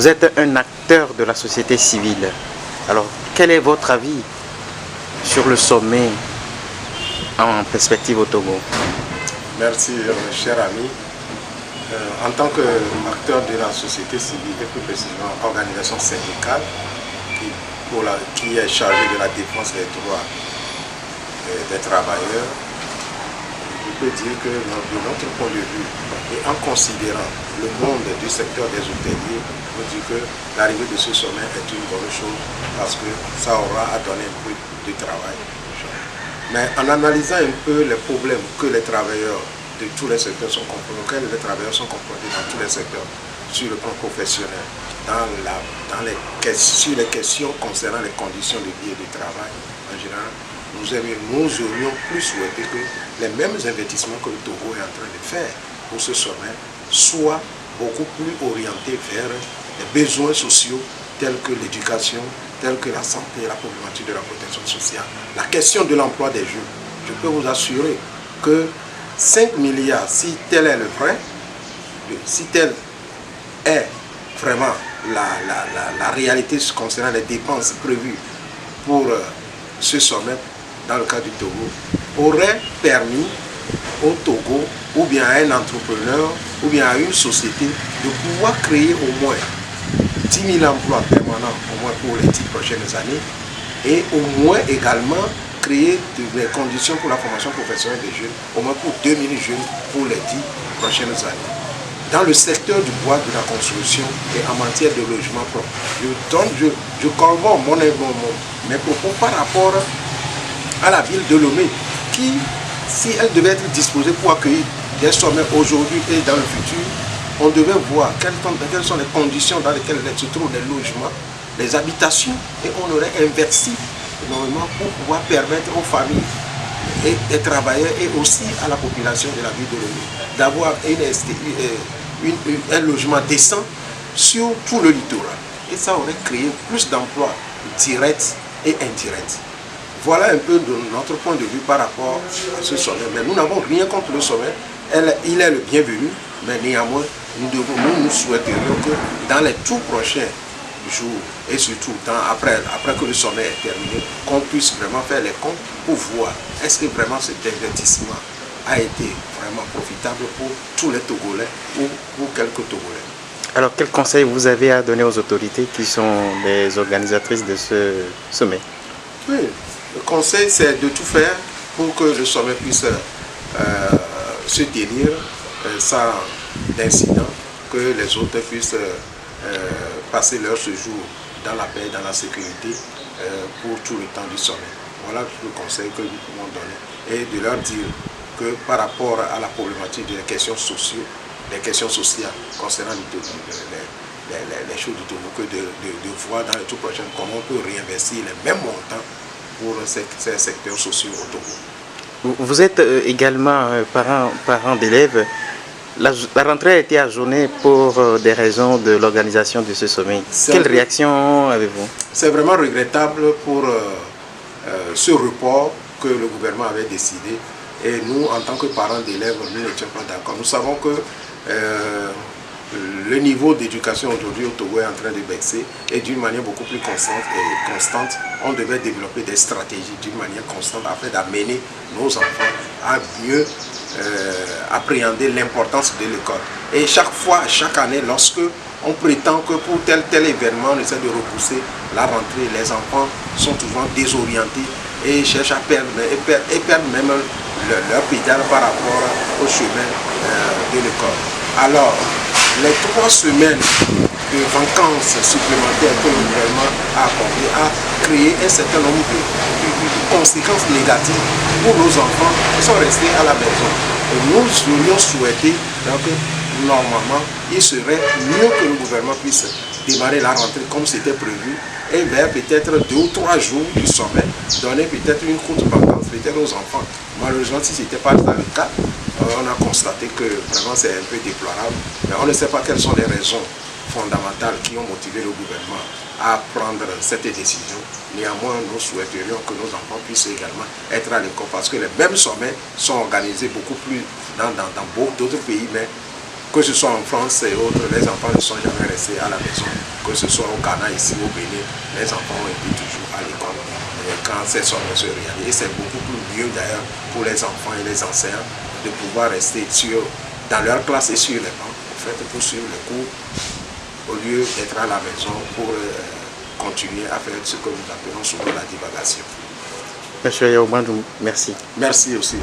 Vous êtes un acteur de la société civile. Alors, quel est votre avis sur le sommet en perspective au Togo? Merci, cher ami. En tant qu'acteur de la société civile et plus précisément organisation syndicale qui est chargée de la défense des droits des travailleurs, je peux dire que de notre point de vue et en considérant le monde du secteur des hôteliers, je peux dire que l'arrivée de ce sommet est une bonne chose parce que ça aura à donner un peu de travail. Mais en analysant un peu les problèmes que les travailleurs de tous les secteurs sont confrontés, auxquels les travailleurs sont confrontés dans tous les secteurs, sur le plan professionnel, sur les questions concernant les conditions de vie et de travail en général, nous aurions plus souhaité que les mêmes investissements que le Togo est en train de faire pour ce sommet soient beaucoup plus orientés vers les besoins sociaux tels que l'éducation, tels que la santé, la problématique de la protection sociale, la question de l'emploi des jeunes. Je peux vous assurer que 5 milliards, si tel est le vrai, si tel est vraiment la réalité concernant les dépenses prévues pour ce sommet dans le cas du Togo, aurait permis au Togo ou bien à un entrepreneur ou bien à une société de pouvoir créer au moins 10 000 emplois permanents au moins pour les 10 prochaines années et au moins également créer des conditions pour la formation professionnelle des jeunes, au moins pour 2000 jeunes pour les 10 prochaines années. Dans le secteur du bois, de la construction et en matière de logement propre, je corrobore mes propos par rapport à la ville de Lomé qui, si elle devait être disposée pour accueillir des sommets aujourd'hui et dans le futur, on devait voir quelles sont les conditions dans lesquelles se trouvent les logements, les habitations, et on aurait investi énormément pour pouvoir permettre aux familles et des travailleurs et aussi à la population de la ville de Lomé d'avoir un logement décent sur tout le littoral. Et ça aurait créé plus d'emplois directs et indirects. Voilà un peu de notre point de vue par rapport à ce sommet. Mais nous n'avons rien contre le sommet. Il est le bienvenu, mais néanmoins, nous souhaiterions que dans les tout prochains jours, et surtout après que le sommet est terminé, qu'on puisse vraiment faire les comptes pour voir est-ce que vraiment cet investissement a été vraiment profitable pour tous les Togolais ou pour quelques Togolais. Alors, quel conseil vous avez à donner aux autorités qui sont les organisatrices de ce sommet? Oui, le conseil, c'est de tout faire pour que le sommet puisse se tenir sans incident, que les autres puissent passer leur séjour dans la paix, dans la sécurité pour tout le temps du sommet. Voilà le conseil que nous pouvons donner et de leur dire que par rapport à la problématique des questions sociales, concernant les choses du Togo, que de voir dans les tout prochains comment on peut réinvestir les mêmes montants pour ces secteurs sociaux au Togo. Vous êtes également parent d'élèves. La rentrée a été ajournée pour des raisons de l'organisation de ce sommet. Quelle réaction avez-vous? C'est vraiment regrettable pour ce report que le gouvernement avait décidé. Et nous, en tant que parents d'élèves, nous n'étions pas d'accord. Nous savons que le niveau d'éducation aujourd'hui au Togo est en train de baisser et d'une manière beaucoup plus constante, on devait développer des stratégies d'une manière constante afin d'amener nos enfants à mieux appréhender l'importance de l'école. Et chaque fois, chaque année, lorsque on prétend que pour tel événement, on essaie de repousser la rentrée, les enfants sont toujours désorientés et cherchent à perdre même leur pédale par rapport au chemin de l'école. Alors, les 3 semaines de vacances supplémentaires que le gouvernement a accordé a créé un certain nombre de conséquences négatives pour nos enfants qui sont restés à la maison. Et nous aurions souhaité que normalement, il serait mieux que le gouvernement puisse démarrer la rentrée comme c'était prévu et vers peut-être 2 ou 3 jours du sommet, donner peut-être une courte vacance peut-être aux enfants. Malheureusement, si ce n'était pas dans le cas, on a constaté que vraiment c'est un peu déplorable, mais on ne sait pas quelles sont les raisons fondamentales qui ont motivé le gouvernement à prendre cette décision. Néanmoins, nous souhaiterions que nos enfants puissent également être à l'école parce que les mêmes sommets sont organisés beaucoup plus dans beaucoup d'autres pays, mais Que ce soit en France et autres, les enfants ne sont jamais restés à la maison. Que ce soit au Ghana, ici au Bénin, les enfants ont été toujours à l'école quand ces sommets se réalisent. Et c'est beaucoup plus mieux d'ailleurs pour les enfants et les enseignants de pouvoir rester dans leur classe et sur les bancs, en fait, pour suivre les cours, au lieu d'être à la maison pour continuer à faire ce que nous appelons souvent la divagation. Monsieur Yaoubandou, merci. Merci aussi.